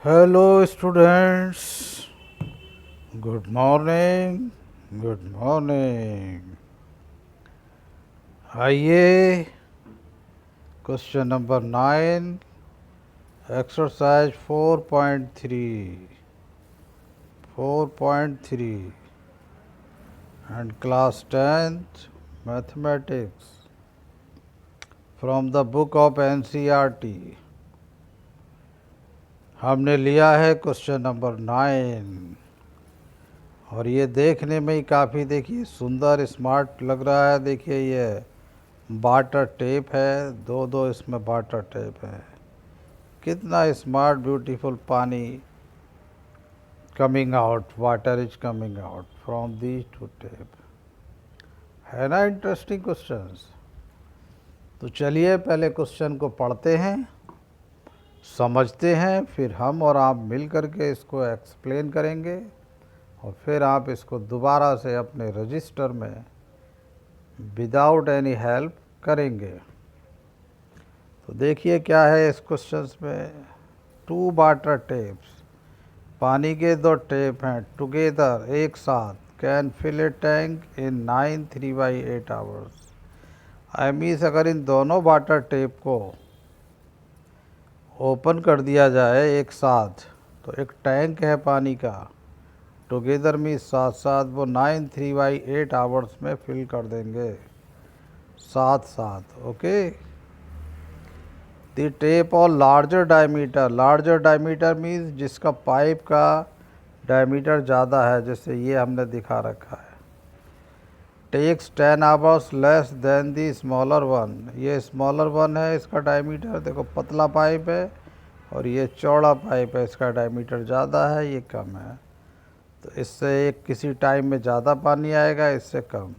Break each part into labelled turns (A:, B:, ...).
A: Hello students, good morning. Good morning. आइए, question number 9, exercise 4.3 and class 10th mathematics from the book of NCERT. हमने लिया है question number 9 और ये देखने में ही काफ़ी, देखिए, सुंदर स्मार्ट लग रहा है। देखिए, ये वाटर टेप है, दो दो इसमें वाटर टेप है। कितना स्मार्ट ब्यूटीफुल पानी coming out, water is coming out from these two tape. है ना इंटरेस्टिंग क्वेश्चंस? तो चलिए पहले क्वेश्चन को पढ़ते हैं, समझते हैं, फिर हम और आप मिल करके इसको एक्सप्लेन करेंगे और फिर आप इसको दोबारा से अपने रजिस्टर में विदाउट एनी हेल्प करेंगे। तो देखिए क्या है इस क्वेश्चन में। 2 वाटर टेप्स, पानी के 2 टेप हैं, टुगेदर एक साथ, can fill a tank in 9 3/8 hours. I means अगर इन दोनों वाटर टेप को ओपन कर दिया जाए एक साथ तो एक टैंक है पानी का, टुगेदर में साथ साथ वो 9 3/8 आवर्स में फिल कर देंगे साथ साथ। ओके। द टेप और लार्जर डायमीटर मीन्स जिसका पाइप का डायमीटर ज़्यादा है, जैसे ये हमने दिखा रखा है। Takes 10 hours less than the smaller one. ये स्मॉलर वन है, इसका डायमीटर देखो पतला पाइप है, और ये चौड़ा पाइप है, इसका डायमीटर ज़्यादा है, ये कम है। तो इससे एक किसी टाइम में ज़्यादा पानी आएगा, इससे कम।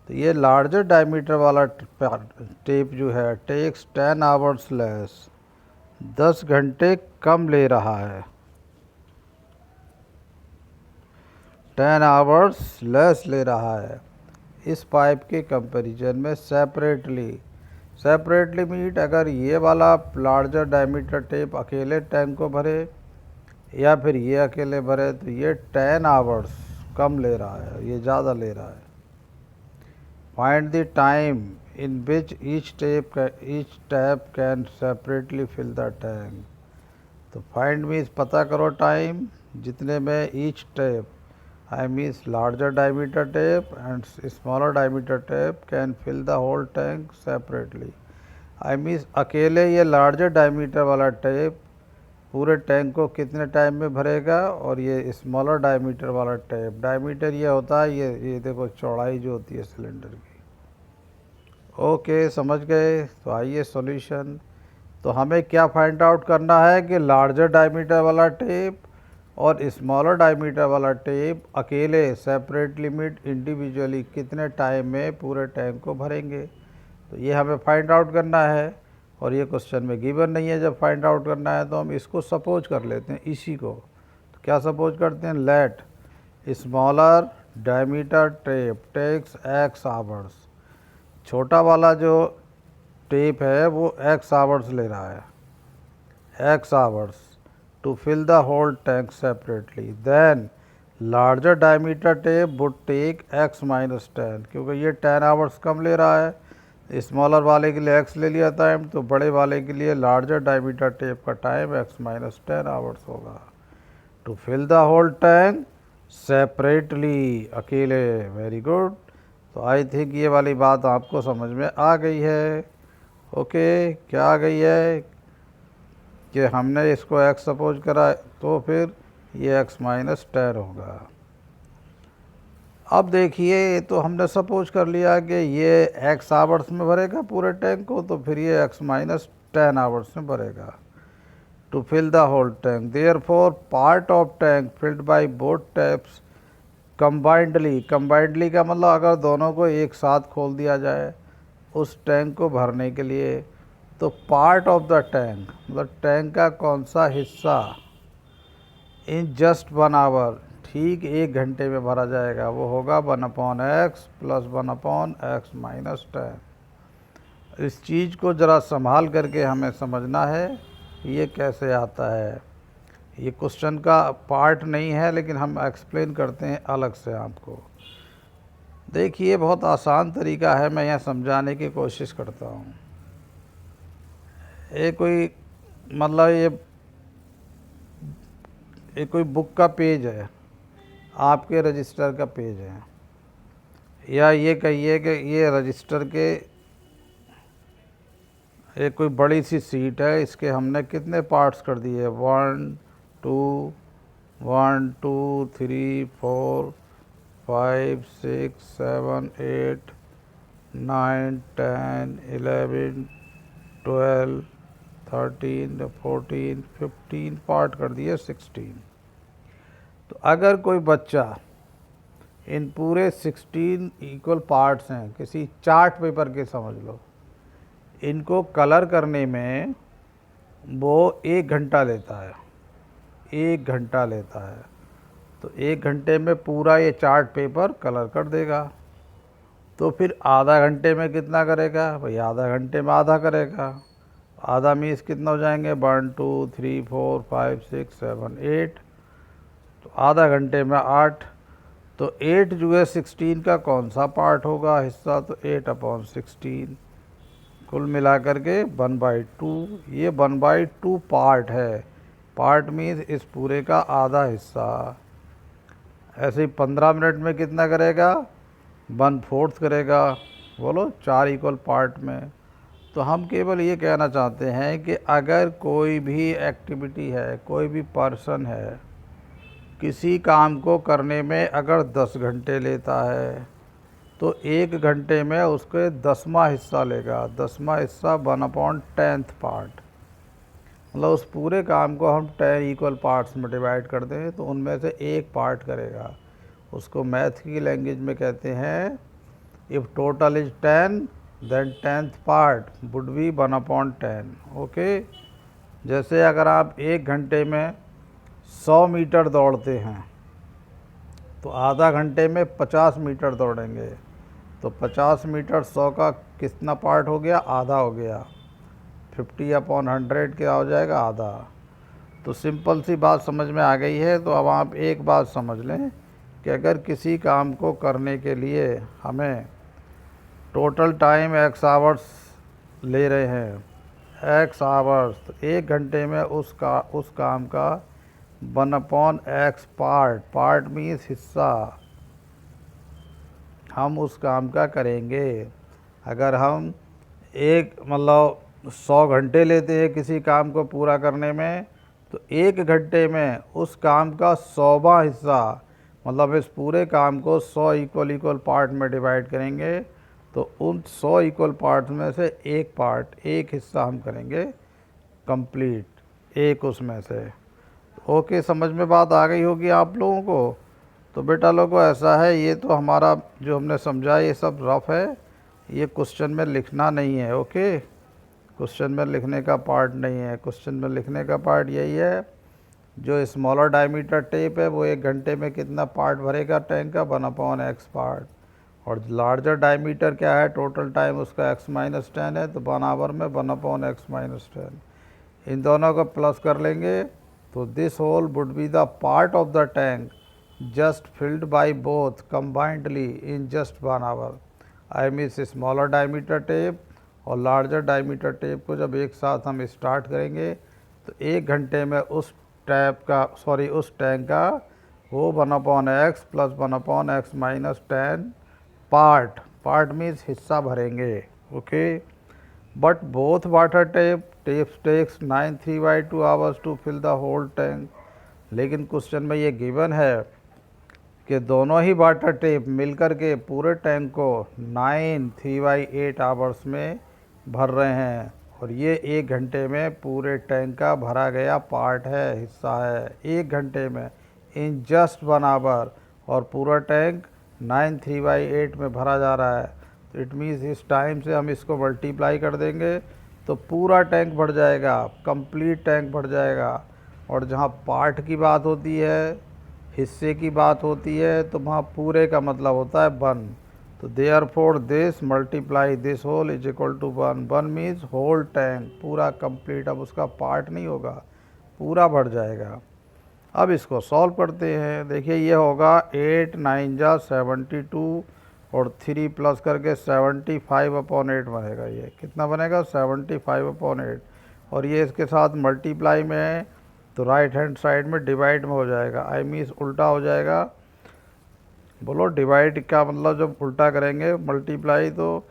A: तो ये लार्जर डायमीटर वाला टेप जो है टेक्स 10 आवर्स लेस, 10 घंटे कम ले रहा है। 10 आवर्स लेस ले रहा है इस पाइप के कंपैरिजन में। सेपरेटली मीट, अगर ये वाला लार्जर डायमीटर टेप अकेले टैंक को भरे या फिर ये अकेले भरे तो ये 10 आवर्स कम ले रहा है, ये ज़्यादा ले रहा है। Find the time in which each tap can separately fill the tank. तो फाइंड मीन्स पता करो टाइम जितने में each tap, I means larger diameter tap and smaller diameter tap can fill the whole tank separately. I means अकेले ये larger diameter वाला tap पूरे tank को कितने टाइम में भरेगा, और ये स्मॉलर डायमीटर वाला टेप, डायमीटर ये होता है, ये देखो चौड़ाई जो होती है सिलेंडर की। ओके, समझ गए? तो आइए सॉल्यूशन। तो हमें क्या फाइंड आउट करना है कि लार्जर डायमीटर वाला टेप और स्मॉलर डायमीटर वाला टेप अकेले सेपरेट लिमिट इंडिविजुअली कितने टाइम में पूरे टैंक को भरेंगे। तो ये हमें फाइंड आउट करना है, और ये क्वेश्चन में गिवन नहीं है। जब फाइंड आउट करना है तो हम इसको सपोज कर लेते हैं, इसी को। तो क्या सपोज करते हैं? Let smaller diameter tap takes x hours. छोटा वाला जो टेप है वो एक्स आवर्स ले रहा है, x hours to fill the whole tank separately. Then larger diameter tape would take x minus 10, क्योंकि ये 10 आवर्स कम ले रहा है। स्मॉलर वाले के लिए x ले लिया टाइम, तो बड़े वाले के लिए लार्जर डायमीटर टेप का टाइम x माइनस 10 आवर्स होगा। To fill the whole tank separately, अकेले। Very good. तो आई थिंक ये वाली बात आपको समझ में आ गई है। ओके, क्या आ गई है कि हमने इसको x सपोज करा, तो फिर ये x माइनस 10 होगा। अब देखिए, ये तो हमने सपोज कर लिया कि ये x आवर्स में भरेगा पूरे टैंक को, तो फिर ये x माइनस 10 आवर्स में भरेगा to fill the whole tank. Therefore part of tank filled by both taps combinedly का मतलब अगर दोनों को एक साथ खोल दिया जाए उस टैंक को भरने के लिए, तो पार्ट ऑफ द टैंक मतलब टैंक का कौन सा हिस्सा इन जस्ट 1 आवर, ठीक 1 घंटे में भरा जाएगा, वो होगा 1/x प्लस 1/x माइनस 10। इस चीज़ को ज़रा संभाल करके हमें समझना है ये कैसे आता है। ये क्वेश्चन का पार्ट नहीं है, लेकिन हम एक्सप्लेन करते हैं अलग से आपको। देखिए बहुत आसान तरीका है, मैं यहाँ समझाने की कोशिश करता हूँ। ये कोई मतलब ये कोई बुक का पेज है, आपके रजिस्टर का पेज है, या ये कहिए कि ये रजिस्टर के एक कोई बड़ी सी सीट है, इसके हमने कितने पार्ट्स कर दिए, 1 2 1 2 3 4 5 6 7 8 9 10 11 12 13 14 15 पार्ट कर दिए, 16। तो अगर कोई बच्चा इन पूरे 16 इक्वल पार्ट्स हैं, किसी चार्ट पेपर के समझ लो, इनको कलर करने में वो 1 घंटा लेता है, 1 घंटा लेता है। तो 1 घंटे में पूरा ये चार्ट पेपर कलर कर देगा। तो फिर आधा घंटे में कितना करेगा भाई, आधा घंटे में आधा करेगा। आधा मीन्स कितना हो जाएंगे, 1 2 3 4 5 6 7 8। तो आधा घंटे में 8। तो 8 जो है 16 का कौन सा पार्ट होगा हिस्सा, तो 8/16 कुल मिलाकर के 1/2। ये 1/2 पार्ट है। पार्ट मीन्स इस पूरे का आधा हिस्सा। ऐसे ही 15 मिनट में कितना करेगा, 1/4 करेगा। बोलो 4 इक्वल पार्ट में। तो हम केवल ये कहना चाहते हैं कि अगर कोई भी एक्टिविटी है, कोई भी पर्सन है, किसी काम को करने में अगर 10 घंटे लेता है, तो 1 घंटे में उसके 10वां हिस्सा लेगा। 10वां हिस्सा 1/10 पार्ट, मतलब उस पूरे काम को हम 10 इक्वल पार्ट्स में डिवाइड कर दें तो उनमें से 1 पार्ट करेगा। उसको मैथ की लैंग्वेज में कहते हैं, if total is 10 then 10th part would be 1/10। Okay. जैसे अगर आप 1 घंटे में 100 मीटर दौड़ते हैं, तो आधा घंटे में 50 मीटर दौड़ेंगे। तो 50 मीटर 100 का कितना पार्ट हो गया, आधा हो गया। 50/100 क्या हो जाएगा, आधा। तो सिंपल सी बात समझ में आ गई है। तो अब आप एक बात समझ लें कि अगर किसी काम को करने के लिए हमें टोटल टाइम x आवर्स ले रहे हैं, x आवर्स, तो 1 घंटे में उस काम का 1/x पार्ट मीन्स हिस्सा हम उस काम का करेंगे। अगर हम मतलब 100 घंटे लेते हैं किसी काम को पूरा करने में, तो 1 घंटे में उस काम का 100वां हिस्सा, मतलब इस पूरे काम को 100 इक्वल पार्ट में डिवाइड करेंगे। तो उन 100 इक्वल पार्ट्स में से 1 पार्ट, 1 हिस्सा हम करेंगे कंप्लीट, 1 उसमें से। ओके, समझ में बात आ गई होगी आप लोगों को। तो बेटा लोगों ऐसा है, ये तो हमारा जो हमने समझा ये सब रफ है, ये क्वेश्चन में लिखना नहीं है। ओके, क्वेश्चन में लिखने का पार्ट नहीं है। क्वेश्चन में लिखने का पार्ट यही है, जो स्मॉलर डायमीटर टेप है वो 1 घंटे में कितना पार्ट भरेगा टैंक का, 1/x पार्ट। और लार्जर डायमीटर क्या है, टोटल टाइम उसका x-10 है, तो 1 आवर में 1/x-10। इन दोनों को प्लस कर लेंगे तो this whole would be the part of the tank just filled by both combinedly in just 1 hour. I mean smaller diameter tap और लार्जर डायमीटर टेप को जब एक साथ हम स्टार्ट करेंगे तो 1 घंटे में उस टैंक का वो 1/x plus 1/x-10 part means हिस्सा भरेंगे। Okay, but both water taps takes 9 3/2 hours to fill the whole tank. लेकिन क्वेश्चन में ये गिवन है कि दोनों ही वाटर टेप मिलकर के पूरे टैंक को 9 3/8 आवर्स में भर रहे हैं, और ये 1 घंटे में पूरे टैंक का भरा गया पार्ट है, हिस्सा है। 1 घंटे में इन जस्ट 1 आवर, और पूरा टैंक 9 3/8 में भरा जा रहा है। तो इट मीन्स इस टाइम से हम इसको मल्टीप्लाई कर देंगे तो पूरा टैंक भर जाएगा, कंप्लीट टैंक भर जाएगा। और जहाँ पार्ट की बात होती है, हिस्से की बात होती है, तो वहाँ पूरे का मतलब होता है 1। तो therefore this multiply this whole is equal to 1। 1 means whole tank पूरा कंप्लीट। अब उसका पार्ट नहीं होगा, पूरा भर जाएगा। अब इसको सॉल्व करते हैं। देखिए ये होगा 8 9 जा 72 और 3 प्लस करके 75/8 बनेगा। ये कितना बनेगा? 75/8। और ये इसके साथ मल्टीप्लाई में है तो राइट हैंड साइड में डिवाइड में हो जाएगा। आई मीन उल्टा हो जाएगा। बोलो डिवाइड का मतलब जब उल्टा करेंगे मल्टीप्लाई तो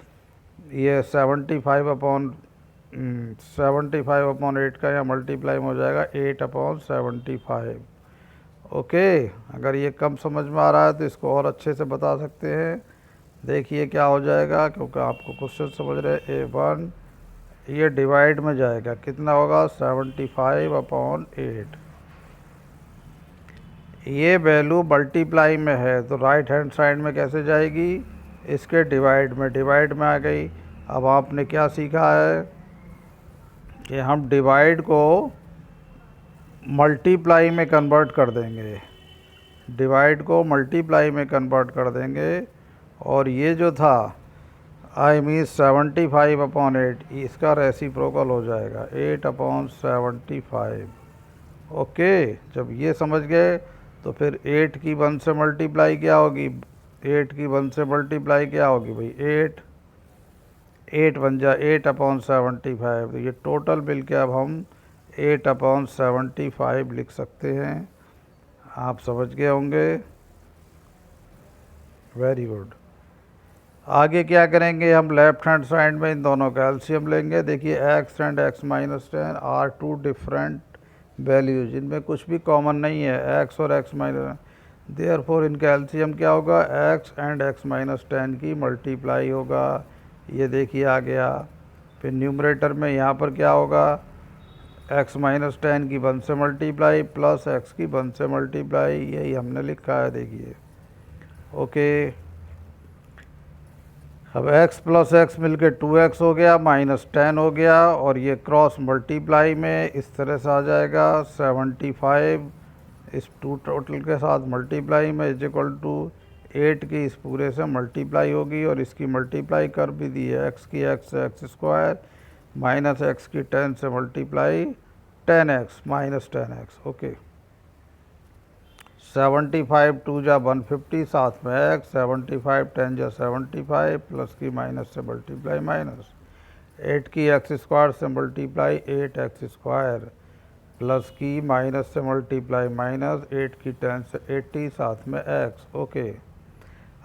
A: ये 75/8 का या मल्टीप्लाई में हो जाएगा 8/75। ओके, अगर ये कम समझ में आ रहा है तो इसको और अच्छे से बता सकते हैं। देखिए क्या हो जाएगा, क्योंकि आपको क्वेश्चन समझ रहे A1 ये डिवाइड में जाएगा, कितना होगा? 75/8। ये वैल्यू मल्टीप्लाई में है तो राइट हैंड साइड में कैसे जाएगी? इसके डिवाइड में आ गई। अब आपने क्या सीखा है कि हम डिवाइड को मल्टीप्लाई में कन्वर्ट कर देंगे, डिवाइड को मल्टीप्लाई में कन्वर्ट कर देंगे। और ये जो था आई मीन 75/8 इसका रेसिप्रोकल हो जाएगा 8/75। ओके, जब ये समझ गए तो फिर 8 की 1 से मल्टीप्लाई क्या होगी? 8 की 1 से मल्टीप्लाई क्या होगी भाई? 8 बन जा 8/75। तो ये टोटल मिल के अब हम 8/75 लिख सकते हैं। आप समझ गए होंगे। Very good. आगे क्या करेंगे? हम लेफ्ट हैंड साइड में इन दोनों का एलसीएम लेंगे। देखिए x and x-10 are two different values, इनमें कुछ भी कॉमन नहीं है x और x-, देयरफॉर इनका एलसीएम क्या होगा? x एंड x-10 की मल्टीप्लाई होगा। ये देखिए आ गया। फिर न्यूमरेटर में यहाँ पर क्या होगा? x-10 की 1 से मल्टीप्लाई प्लस x की 1 से मल्टीप्लाई, यही हमने लिखा है। देखिए ओके, अब x प्लस x मिलके 2x हो गया, -10 हो गया। और ये क्रॉस मल्टीप्लाई में इस तरह से आ जाएगा 75 इस टू टोटल के साथ मल्टीप्लाई में इज इक्वल टू 8 की इस पूरे से मल्टीप्लाई होगी। और इसकी मल्टीप्लाई कर भी दी है, x की x से x² माइनस x की 10 से multiply 10x minus 10x। Okay, 75 2 जा 150 साथ में x, 75 10 जा 75 प्लस की माइनस से मल्टीप्लाई माइनस 8 की x² से मल्टीप्लाई 8x² प्लस की माइनस से मल्टीप्लाई माइनस 8 की 10 से 80 साथ में x। ओके,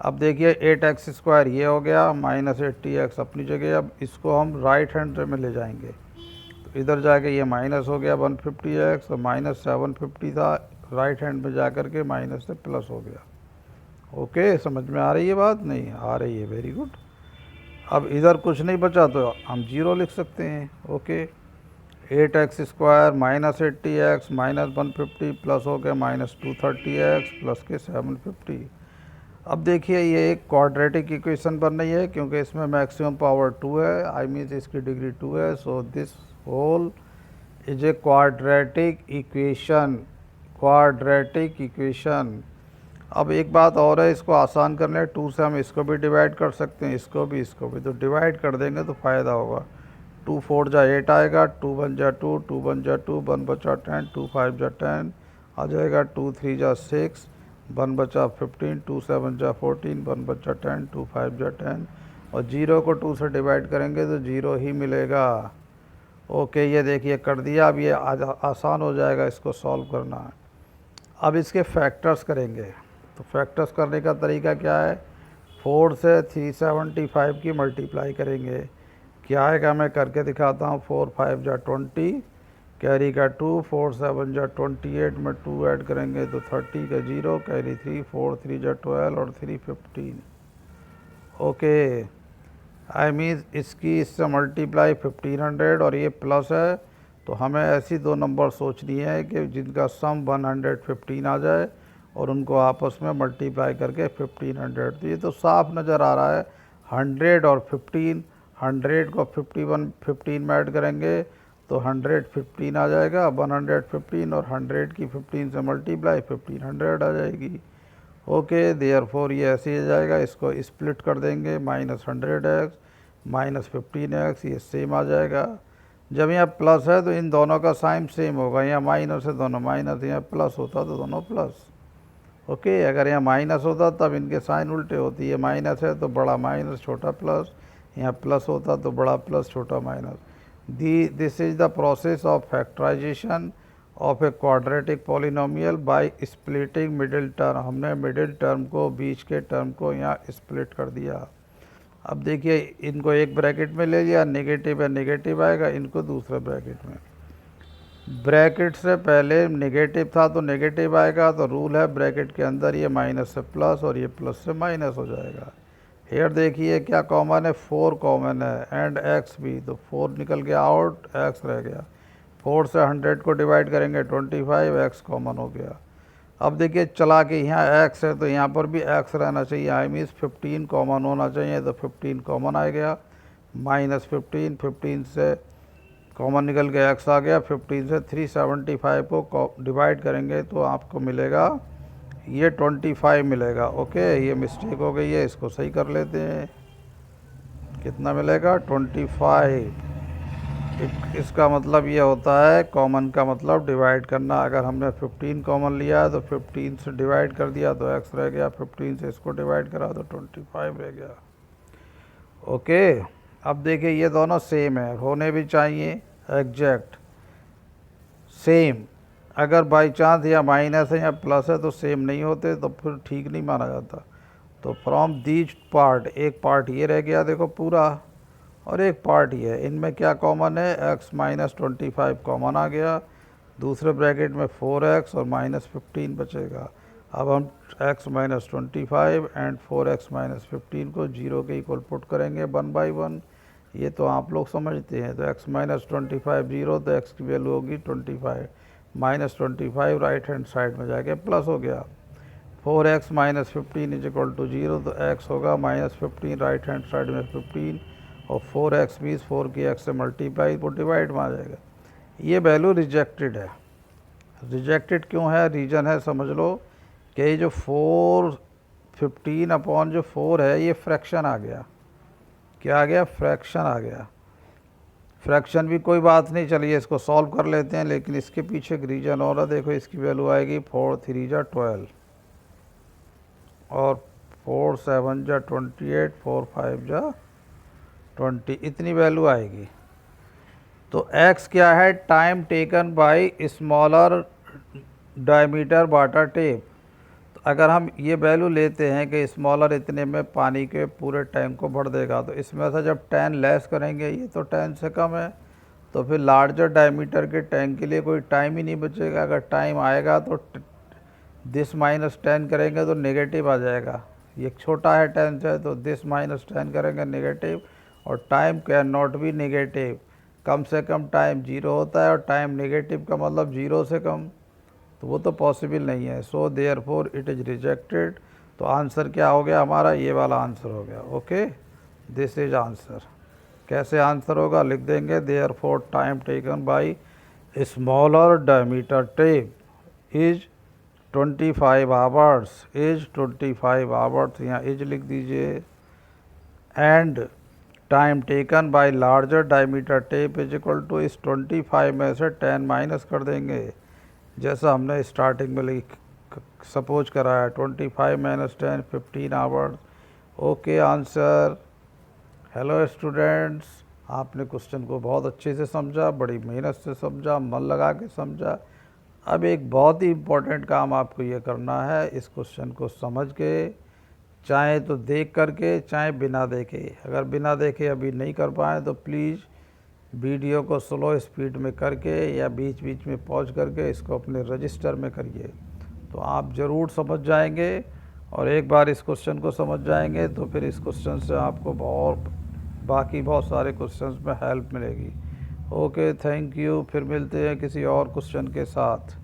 A: अब देखिए 8x² ये हो गया माइनस 80x अपनी जगह। अब इसको हम राइट हैंड में ले जाएंगे तो इधर जाके ये माइनस हो गया 150x और माइनस 750 था, राइट हैंड में जा कर के माइनस से प्लस हो गया। ओके, समझ में आ रही है बात? नहीं आ रही है? Very good. अब इधर कुछ नहीं बचा तो हम 0 लिख सकते हैं। Okay, 8x² minus 80x minus 150 plus हो गया माइनस 230x प्लस के 750। अब देखिए ये एक क्वाड्रेटिक इक्वेशन बन रही है क्योंकि इसमें मैक्सिमम पावर 2 है, आई मीन इसकी डिग्री 2 है। So this whole is a quadratic equation, quadratic equation. अब एक बात और है, इसको आसान करने 2 से हम इसको भी डिवाइड कर सकते हैं, इसको भी तो डिवाइड कर देंगे तो फ़ायदा होगा। 2 4 जा 8 आएगा, 2 1 जा 2, 2 1 जा 2, 1 बचा 10, 2 5 जा 10 आ जाएगा, 2 3 जा 6, 1 बचा 15, 2 7 जा 14, 1 बचा 10, 2 5 जा 10 और 0 को 2 से डिवाइड करेंगे तो 0 ही मिलेगा। ओके, ये देखिए कर दिया। अब ये आसान हो जाएगा इसको सॉल्व करना। अब इसके फैक्टर्स करेंगे तो फैक्टर्स करने का तरीका क्या है? 4 से 375 की मल्टीप्लाई करेंगे। क्या आएगा मैं करके दिखाता हूँ। 4 5 जा 20, कैरी का 2, 4 7 जा 28 में 2 ऐड करेंगे तो 30 का 0, कैरी 3, 4 3 जा 12 और 3 15। ओके, आई मीन इसकी इससे मल्टीप्लाई 1500 और ये प्लस है तो हमें ऐसी दो नंबर सोचनी है कि जिनका सम 115 आ जाए और उनको आपस में मल्टीप्लाई करके 1500। तो ये तो साफ नज़र आ रहा है 100 और 15, 100 को 15 में ऐड करेंगे तो 115 आ जाएगा, 115 और 100 की 15 से मल्टीप्लाई 1500 आ जाएगी। ओके, देयरफॉर ये ऐसे ही आ जाएगा। इसको स्प्लिट कर देंगे, -100x माइनस 15x ये सेम आ जाएगा। जब यहाँ प्लस है तो इन दोनों का साइन सेम होगा, यहाँ माइनस है दोनों माइनस, यहाँ प्लस होता तो दोनों प्लस। ओके, अगर यहाँ माइनस होता तब इनके साइन उल्टे होती है, माइनस है तो बड़ा माइनस छोटा प्लस, यहाँ प्लस होता तो बड़ा प्लस छोटा minus. This is the process of factorization of a quadratic polynomial by splitting middle term. हमने मिडिल टर्म को, बीच के टर्म को यहाँ स्प्लिट कर दिया। अब देखिए इनको एक ब्रैकेट में ले लिया, नेगेटिव है नेगेटिव आएगा, इनको दूसरे ब्रैकेट में। ब्रैकेट से पहले नेगेटिव था तो नेगेटिव आएगा, तो रूल है ब्रैकेट के अंदर ये माइनस से प्लस और ये प्लस से माइनस हो जाएगा। हेयर देखिए क्या कॉमन है, 4 कॉमन है एंड एक्स भी, तो 4 निकल गया आउट, एक्स रह गया। 4 से 100 को डिवाइड करेंगे 25, एक्स कॉमन हो गया। अब देखिए चला के यहाँ एक्स है तो यहाँ पर भी एक्स रहना चाहिए, आई मीन्स 15 कॉमन होना चाहिए, तो 15 कॉमन आ गया, माइनस 15 से कॉमन निकल के एक्स आ गया। 15 से 375 को डिवाइड करेंगे तो आपको मिलेगा ये 25 मिलेगा। ओके, ये मिस्टेक हो गई है, इसको सही कर लेते हैं। कितना मिलेगा 25। इसका मतलब ये होता है कॉमन का मतलब डिवाइड करना। अगर हमने 15 कॉमन लिया है तो 15 से डिवाइड कर दिया तो एक्स रह गया, 15 से इसको डिवाइड करा तो 25 रह गया। ओके, अब देखिए ये दोनों सेम है, होने भी चाहिए एग्जैक्ट सेम। अगर बाई चांस या माइनस है या प्लस है तो सेम नहीं होते तो फिर ठीक नहीं माना जाता। तो फ्रॉम दीज पार्ट, एक पार्ट ये रह गया देखो पूरा, और एक पार्ट ये है, इनमें क्या कॉमन है, x माइनस 25 कॉमन आ गया, दूसरे ब्रैकेट में 4x और माइनस 15 बचेगा। अब हम x minus 25 and 4x minus 15 को 0 के इक्वल पुट करेंगे 1 बाई 1। ये तो आप लोग समझते हैं। तो x माइनस 25 0, तो x की वैल्यू होगी 25, माइनस 25 राइट हैंड साइड में जाके प्लस हो गया। 4x minus 15 is equal to 0, तो x होगा माइनस 15 राइट हैंड साइड में 15, और 4x मीन्स 4 की x से मल्टीप्लाई वो डिवाइड में आ जाएगा। ये वैल्यू रिजेक्टेड है। रिजेक्टेड क्यों है, रीज़न है समझ लो कि ये जो 415 अपॉन जो 4 है ये फ्रैक्शन आ गया। क्या आ गया, फ्रैक्शन आ गया। फ्रैक्शन भी कोई बात नहीं, चलिए इसको सॉल्व कर लेते हैं, लेकिन इसके पीछे एक रीज़न और है। देखो इसकी वैल्यू आएगी 4 3 जा 12 और 4 7 जा 28, 4 5 जा 20, इतनी वैल्यू आएगी। तो x क्या है, time taken by smaller diameter water tape. तो अगर हम ये वैल्यू लेते हैं कि स्मॉलर इतने में पानी के पूरे टैंक को भर देगा, तो इसमें से जब 10 लेस करेंगे, ये तो 10 से कम है, तो फिर लार्जर डायमीटर के टैंक के लिए कोई टाइम ही नहीं बचेगा। अगर टाइम आएगा तो दिस माइनस 10 करेंगे तो नेगेटिव आ जाएगा। ये छोटा है 10 से, तो दिस माइनस 10 करेंगे नेगेटिव, और time can not be negative. कम से कम टाइम 0 होता है, और टाइम नेगेटिव का मतलब 0 से कम, तो वो तो पॉसिबल नहीं है। So therefore it is rejected. तो आंसर क्या हो गया हमारा, ये वाला आंसर हो गया। Okay, this is answer. कैसे आंसर होगा, लिख देंगे therefore time taken by smaller diameter tap is 25 hours, is 25 hours, यहाँ इज लिख दीजिए। And time taken by larger diameter tap is equal to, इस 25 में से 10 माइनस कर देंगे, जैसा हमने स्टार्टिंग में सपोज कराया। 25 minus 10 15 hours. Okay answer. Hello students, आपने क्वेश्चन को बहुत अच्छे से समझा, बड़ी मेहनत से समझा, मन लगा के समझा। अब एक बहुत ही इम्पोर्टेंट काम आपको ये करना है, इस क्वेश्चन को समझ के, चाहे तो देख करके चाहे बिना देखे। अगर बिना देखे अभी नहीं कर पाए तो प्लीज़ वीडियो को स्लो स्पीड में करके या बीच बीच में पॉज करके इसको अपने रजिस्टर में करिए, तो आप ज़रूर समझ जाएंगे। और एक बार इस क्वेश्चन को समझ जाएंगे तो फिर इस क्वेश्चन से आपको बाकी बहुत सारे क्वेश्चंस में हेल्प मिलेगी। Okay, thank you. फिर मिलते हैं किसी और क्वेश्चन के साथ।